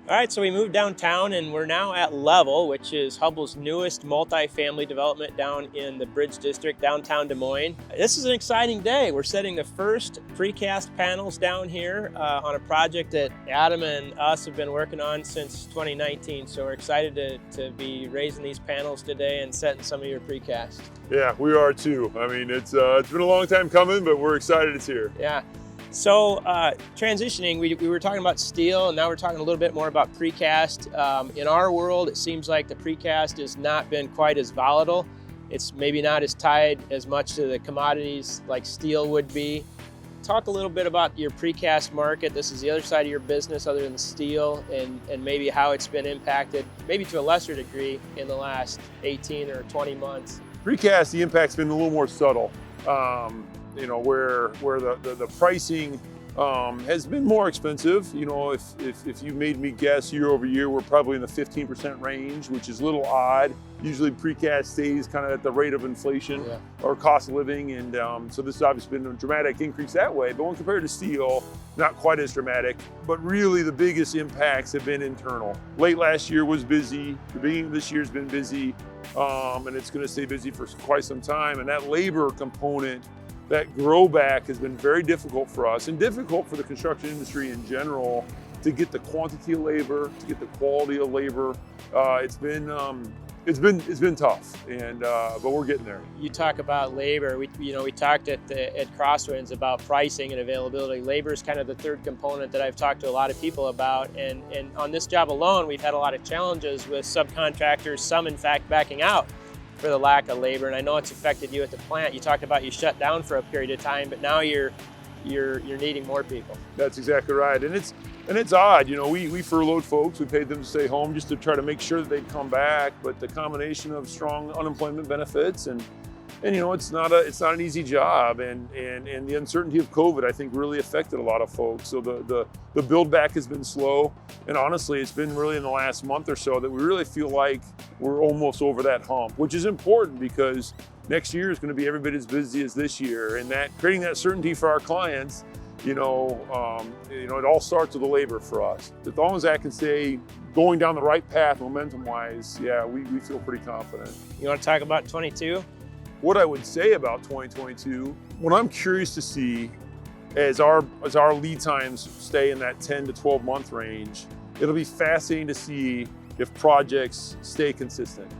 All right, so we moved downtown and we're now at Level, which is Hubbell's newest multifamily development down in the Bridge District, downtown Des Moines. This is an exciting day. We're setting the first precast panels down here on a project that Adam and us have been working on since 2019. So we're excited to be raising these panels today and setting some of your precast. Yeah, we are too. I mean, it's been a long time coming, but we're excited it's here. Yeah. So transitioning, we were talking about steel, and now we're talking a little bit more about precast. In our world, it seems like the precast has not been quite as volatile. It's maybe not as tied as much to the commodities like steel would be. Talk a little bit about your precast market. This is the other side of your business other than steel, and maybe how it's been impacted, maybe to a lesser degree, in the last 18 or 20 months. Precast, the impact's been a little more subtle. You know, where the pricing has been more expensive. You know, if you made me guess year over year, we're probably in the 15% range, which is a little odd. Usually precast stays kind of at the rate of inflation or cost of living. And so this has obviously been a dramatic increase that way. But when compared to steel, not quite as dramatic. But really the biggest impacts have been internal. Late last year was busy. The beginning of this year's been busy. And it's going to stay busy for quite some time. And that labor component, that grow back, has been very difficult for us and difficult for the construction industry in general to get the quantity of labor, to get the quality of labor. It's been tough, and but we're getting there. You talk about labor. We talked at Crosswinds about pricing and availability. Labor is kind of the third component that I've talked to a lot of people about, and on this job alone, we've had a lot of challenges with subcontractors. Some, in fact, backing out for the lack of labor, and I know it's affected you at the plant. You talked about you shut down for a period of time, but now you're needing more people. That's exactly right, and it's odd. You know, we furloughed folks. We paid them to stay home just to try to make sure that they'd come back. But the combination of strong unemployment benefits and you know, it's not an easy job, and the uncertainty of COVID, I think, really affected a lot of folks. So the build back has been slow, and honestly, it's been really in the last month or so that we really feel like we're almost over that hump, which is important because next year is going to be every bit as busy as this year, and that creating that certainty for our clients. It all starts with the labor for us. As long as that can stay going down the right path momentum-wise, yeah, we feel pretty confident. You want to talk about 22? What I would say about 2022, what I'm curious to see as our lead times stay in that 10 to 12 month range, it'll be fascinating to see if projects stay consistent.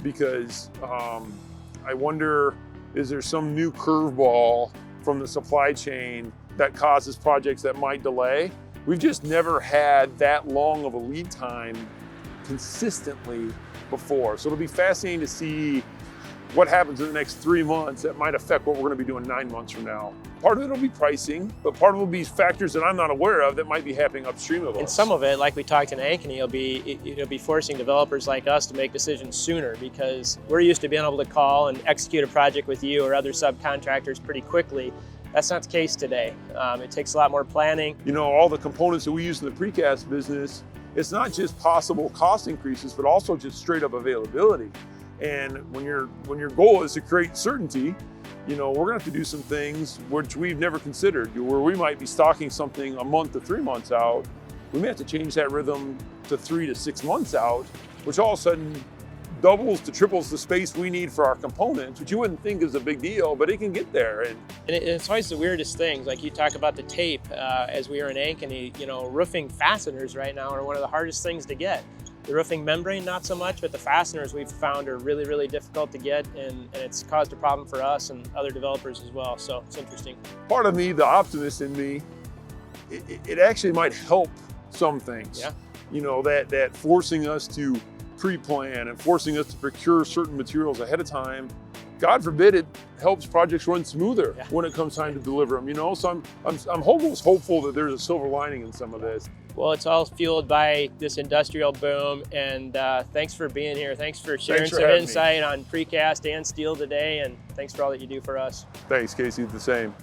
Because I wonder, is there some new curveball from the supply chain that causes projects that might delay? We've just never had that long of a lead time consistently before. So it'll be fascinating to see what happens in the next 3 months that might affect what we're going to be doing 9 months from now. Part of it will be pricing, but part of it will be factors that I'm not aware of that might be happening upstream of us. And some of it, like we talked in Ankeny, it'll be forcing developers like us to make decisions sooner, because we're used to being able to call and execute a project with you or other subcontractors pretty quickly. That's not the case today. It takes a lot more planning. You know, all the components that we use in the precast business, it's not just possible cost increases, but also just straight up availability. And when your goal is to create certainty, you know, we're gonna have to do some things which we've never considered, where we might be stocking something a month to 3 months out. We may have to change that rhythm to 3 to 6 months out, which all of a sudden doubles to triples the space we need for our components, which you wouldn't think is a big deal, but it can get there. And it's always the weirdest things. Like you talk about the tape, as we were in Ankeny, you know, roofing fasteners right now are one of the hardest things to get. The roofing membrane, not so much, but the fasteners we've found are really, really difficult to get, and it's caused a problem for us and other developers as well. So it's interesting. Part of me, the optimist in me, it actually might help some things. Yeah. You know, that forcing us to pre-plan and forcing us to procure certain materials ahead of time. God forbid it helps projects run smoother when it comes time to deliver them. You know, so I'm almost hopeful that there's a silver lining in some of this. Well, it's all fueled by this industrial boom, and thanks for being here. Thanks for sharing some insight on precast and steel today, and thanks for all that you do for us. Thanks, Casey, the same.